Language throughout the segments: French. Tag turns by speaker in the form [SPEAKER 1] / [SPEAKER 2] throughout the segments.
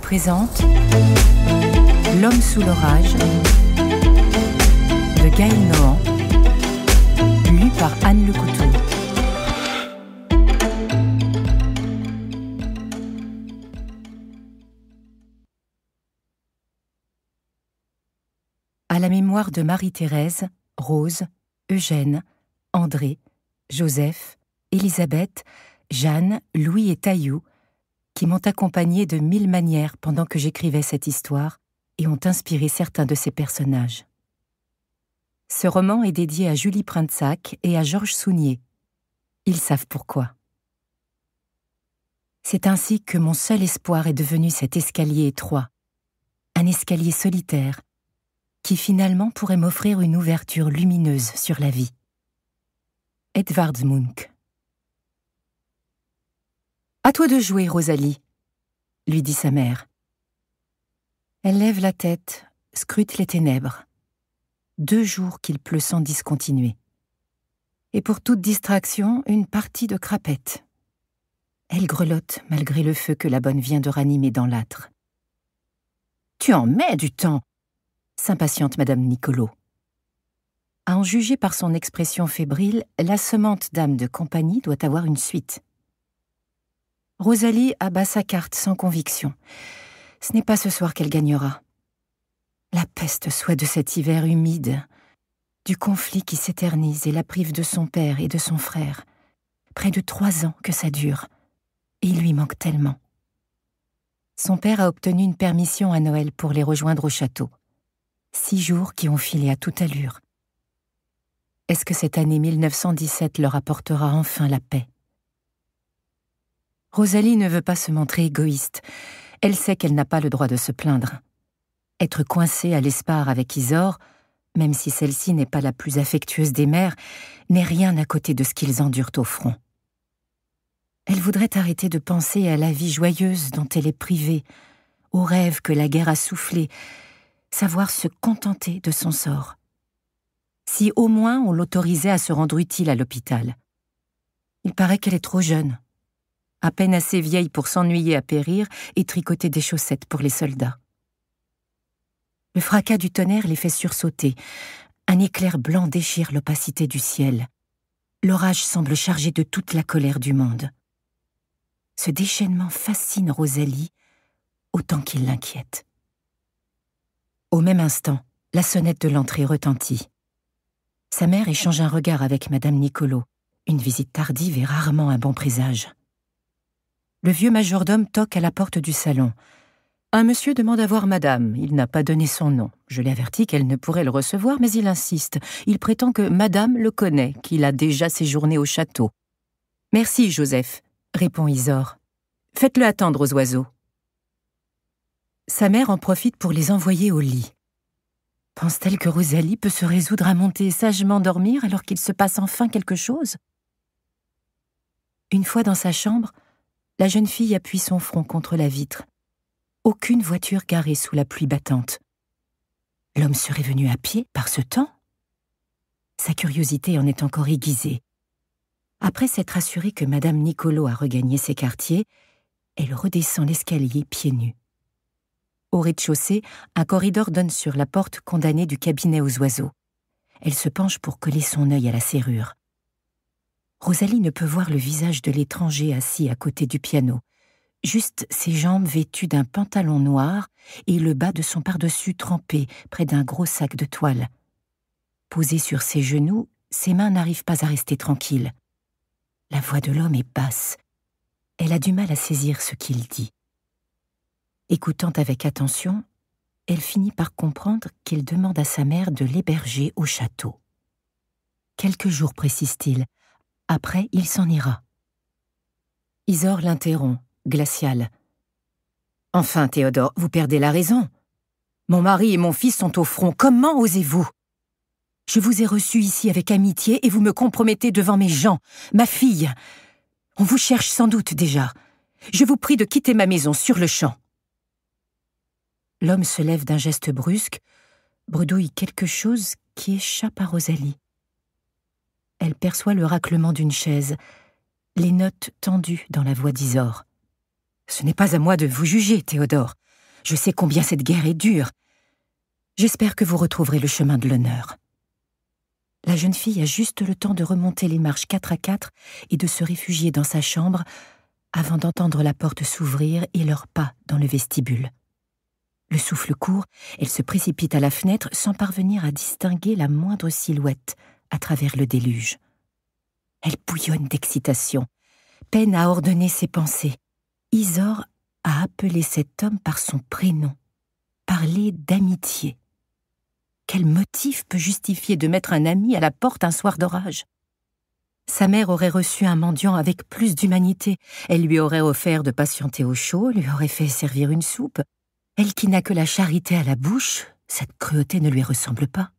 [SPEAKER 1] présente L'homme sous l'orage de Gaël Nohan, lu par Anne Lecouteau. À la mémoire de Marie-Thérèse, Rose, Eugène, André, Joseph, Élisabeth, Jeanne, Louis et Taillou, qui m'ont accompagnée de 1000 manières pendant que j'écrivais cette histoire et ont inspiré certains de ses personnages. Ce roman est dédié à Julie Printsac et à Georges Sounier. Ils savent pourquoi. C'est ainsi que mon seul espoir est devenu cet escalier étroit, un escalier solitaire, qui finalement pourrait m'offrir une ouverture lumineuse sur la vie. Edvard Munch. « À toi de jouer, Rosalie, » lui dit sa mère. Elle lève la tête, scrute les ténèbres. 2 jours qu'il pleut sans discontinuer. Et pour toute distraction, une partie de crapette. Elle grelotte malgré le feu que la bonne vient de ranimer dans l'âtre. « Tu en mets du temps !» s'impatiente Madame Nicolo. À en juger par son expression fébrile, l'assommante dame de compagnie doit avoir une suite. Rosalie abat sa carte sans conviction. Ce n'est pas ce soir qu'elle gagnera. La peste soit de cet hiver humide, du conflit qui s'éternise et la prive de son père et de son frère. Près de 3 ans que ça dure, et il lui manque tellement. Son père a obtenu une permission à Noël pour les rejoindre au château. 6 jours qui ont filé à toute allure. Est-ce que cette année 1917 leur apportera enfin la paix ? Rosalie ne veut pas se montrer égoïste. Elle sait qu'elle n'a pas le droit de se plaindre. Être coincée à l'Espard avec Isor, même si celle-ci n'est pas la plus affectueuse des mères, n'est rien à côté de ce qu'ils endurent au front. Elle voudrait arrêter de penser à la vie joyeuse dont elle est privée, aux rêves que la guerre a soufflés, savoir se contenter de son sort. Si au moins on l'autorisait à se rendre utile à l'hôpital. Il paraît qu'elle est trop jeune, à peine assez vieille pour s'ennuyer à périr et tricoter des chaussettes pour les soldats. Le fracas du tonnerre les fait sursauter. Un éclair blanc déchire l'opacité du ciel. L'orage semble chargé de toute la colère du monde. Ce déchaînement fascine Rosalie autant qu'il l'inquiète. Au même instant, la sonnette de l'entrée retentit. Sa mère échange un regard avec Madame Nicolo. Une visite tardive est rarement un bon présage. Le vieux majordome toque à la porte du salon. Un monsieur demande à voir madame. Il n'a pas donné son nom. Je l'ai averti qu'elle ne pourrait le recevoir, mais il insiste. Il prétend que madame le connaît, qu'il a déjà séjourné au château. Merci, Joseph, répond Isor. Faites-le attendre aux oiseaux. Sa mère en profite pour les envoyer au lit. Pense-t-elle que Rosalie peut se résoudre à monter et sagement dormir alors qu'il se passe enfin quelque chose ? Une fois dans sa chambre, la jeune fille appuie son front contre la vitre. Aucune voiture garée sous la pluie battante. L'homme serait venu à pied par ce temps ? Sa curiosité en est encore aiguisée. Après s'être assurée que Madame Nicolo a regagné ses quartiers, elle redescend l'escalier pieds nus. Au rez-de-chaussée, un corridor donne sur la porte condamnée du cabinet aux oiseaux. Elle se penche pour coller son œil à la serrure. Rosalie ne peut voir le visage de l'étranger assis à côté du piano, juste ses jambes vêtues d'un pantalon noir et le bas de son pardessus trempé près d'un gros sac de toile. Posée sur ses genoux, ses mains n'arrivent pas à rester tranquilles. La voix de l'homme est basse. Elle a du mal à saisir ce qu'il dit. Écoutant avec attention, elle finit par comprendre qu'il demande à sa mère de l'héberger au château. Quelques jours, précise-t-il. Après, il s'en ira. Isor l'interrompt, glacial. « Enfin, Théodore, vous perdez la raison. Mon mari et mon fils sont au front. Comment osez-vous ? Je vous ai reçu ici avec amitié et vous me compromettez devant mes gens, ma fille. On vous cherche sans doute déjà. Je vous prie de quitter ma maison sur le champ. » L'homme se lève d'un geste brusque, bredouille quelque chose qui échappe à Rosalie. Elle perçoit le raclement d'une chaise, les notes tendues dans la voix d'Isor. « Ce n'est pas à moi de vous juger, Théodore. Je sais combien cette guerre est dure. J'espère que vous retrouverez le chemin de l'honneur. » La jeune fille a juste le temps de remonter les marches 4 à 4 et de se réfugier dans sa chambre avant d'entendre la porte s'ouvrir et leurs pas dans le vestibule. Le souffle court, elle se précipite à la fenêtre sans parvenir à distinguer la moindre silhouette à travers le déluge. Elle bouillonne d'excitation, peine à ordonner ses pensées. Isor a appelé cet homme par son prénom, parlé d'amitié. Quel motif peut justifier de mettre un ami à la porte un soir d'orage? Sa mère aurait reçu un mendiant avec plus d'humanité. Elle lui aurait offert de patienter au chaud, lui aurait fait servir une soupe. Elle qui n'a que la charité à la bouche, cette cruauté ne lui ressemble pas.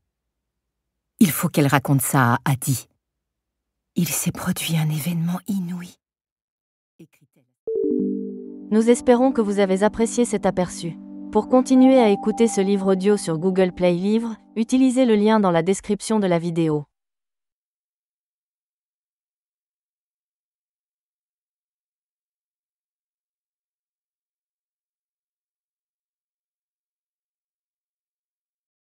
[SPEAKER 1] Il faut qu'elle raconte ça à Adi. Il s'est produit un événement inouï.
[SPEAKER 2] Nous espérons que vous avez apprécié cet aperçu. Pour continuer à écouter ce livre audio sur Google Play Livres, utilisez le lien dans la description de la vidéo.